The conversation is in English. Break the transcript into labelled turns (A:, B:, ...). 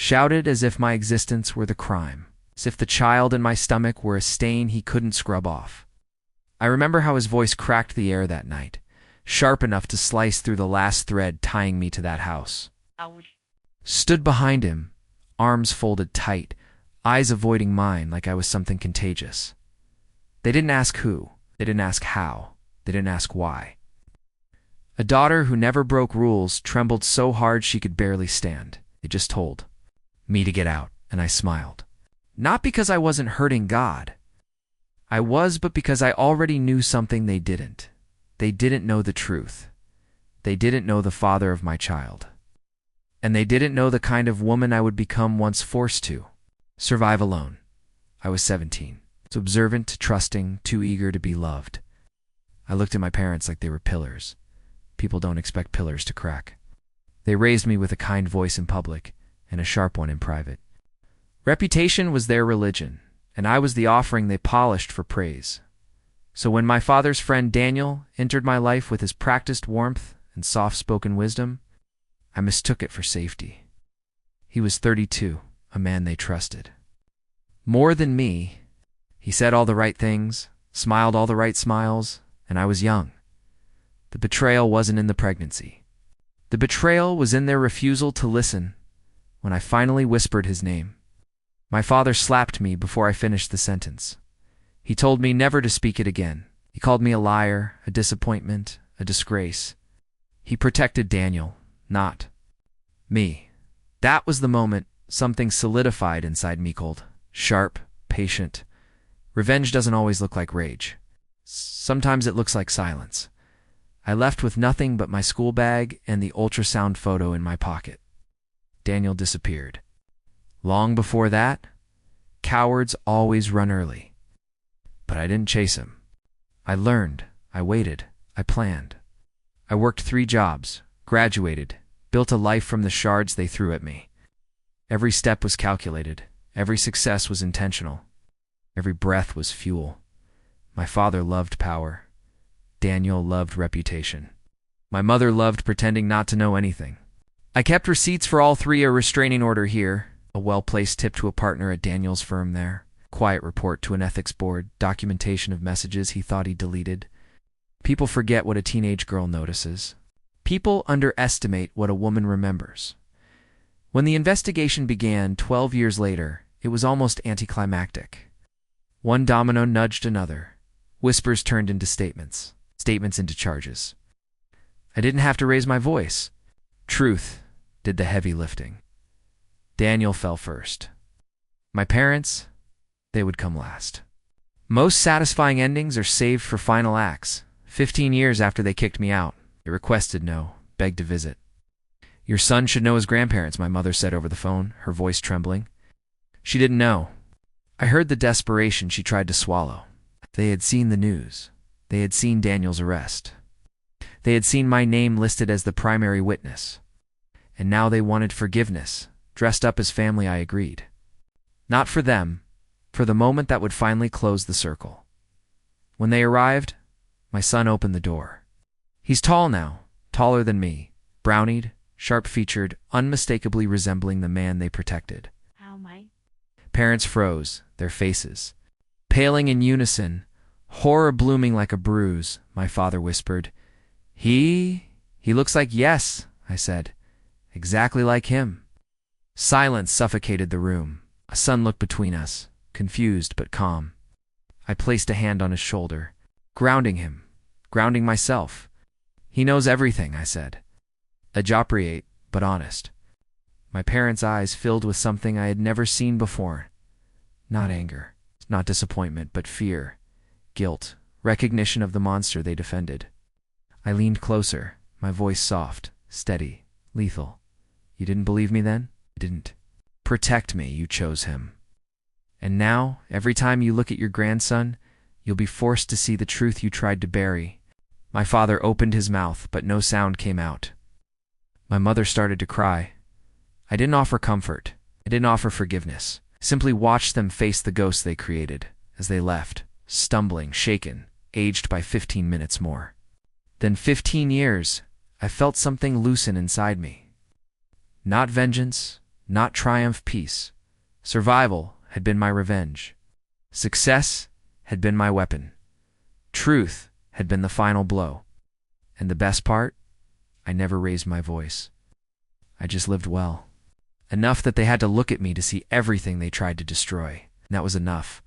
A: shouted as if my existence were the crime, as if the child in my stomach were a stain he couldn't scrub off. I remember how his voice cracked the air that night, sharp enough to slice through the last thread tying me to that house. Stood behind him, arms folded tight, eyes avoiding mine like I was something contagious. They didn't ask who, they didn't ask how, they didn't ask why. A daughter who never broke rules trembled so hard she could barely stand. They just told me to get out, and I smiled. Not because I wasn't hurting God. I was, but because I already knew something they didn't. They didn't know the truth. They didn't know the father of my child. And they didn't know the kind of woman I would become once forced to survive alone. I was 17, so observant, trusting, too eager to be loved. I looked at my parents like they were pillars. People don't expect pillars to crack. They raised me with a kind voice in public and a sharp one in private. Reputation was their religion, and I was the offering they polished for praise. So when my father's friend Daniel entered my life with his practiced warmth and soft-spoken wisdom, I mistook it for safety. He was 32, a man they trusted. More than me, he said all the right things, smiled all the right smiles, and I was young. The betrayal wasn't in the pregnancy. The betrayal was in their refusal to listen when I finally whispered his name. My father slapped me before I finished the sentence. He told me never to speak it again. He called me a liar, a disappointment, a disgrace. He protected Daniel, not me. That was the moment something solidified inside me, cold, sharp, patient. Revenge doesn't always look like rage. Sometimes it looks like silence. I left with nothing but my school bag and the ultrasound photo in my pocket. Daniel disappeared. Long before that, cowards always run early. But I didn't chase him. I learned, I waited, I planned. I worked 3 jobs, graduated, built a life from the shards they threw at me. Every step was calculated. Every success was intentional. Every breath was fuel. My father loved power. Daniel loved reputation. My mother loved pretending not to know anything. I kept receipts for all 3, a restraining order here, a well-placed tip to a partner at Daniel's firm there, quiet report to an ethics board, documentation of messages he thought he deleted. People forget what a teenage girl notices. People underestimate what a woman remembers. When the investigation began 12 years later, it was almost anticlimactic. One domino nudged another. Whispers turned into statements. Statements into charges. I didn't have to raise my voice. Truth did the heavy lifting. Daniel fell first. My parents, they would come last. Most satisfying endings are saved for final acts. 15 years after they kicked me out, they requested no, begged to visit. Your son should know his grandparents, my mother said over the phone, her voice trembling. She didn't know. I heard the desperation she tried to swallow. They had seen the news. They had seen Daniel's arrest. They had seen my name listed as the primary witness. And now they wanted forgiveness. Dressed up as family, I agreed. Not for them, for the moment that would finally close the circle. When they arrived, my son opened the door. He's tall now, taller than me, brownied, sharp-featured, unmistakably resembling the man they protected.
B: How am I?
A: Parents froze, their faces paling in unison, horror blooming like a bruise. My father whispered, He looks like yes, I said. Exactly like him. Silence suffocated the room. A son looked between us, confused but calm. I placed a hand on his shoulder, grounding him, grounding myself. He knows everything, I said. Appropriate, but honest. My parents' eyes filled with something I had never seen before. Not anger, not disappointment, but fear, guilt, recognition of the monster they defended. I leaned closer, my voice soft, steady, lethal. You didn't believe me then? Didn't. Protect me, you chose him. And now, every time you look at your grandson, you'll be forced to see the truth you tried to bury. My father opened his mouth, but no sound came out. My mother started to cry. I didn't offer comfort. I didn't offer forgiveness. Simply watched them face the ghosts they created as they left, stumbling, shaken, aged by 15 minutes more. Then 15 years, I felt something loosen inside me. Not vengeance, not triumph, peace. Survival had been my revenge. Success had been my weapon. Truth had been the final blow. And the best part? I never raised my voice. I just lived well. Enough that they had to look at me to see everything they tried to destroy. And that was enough.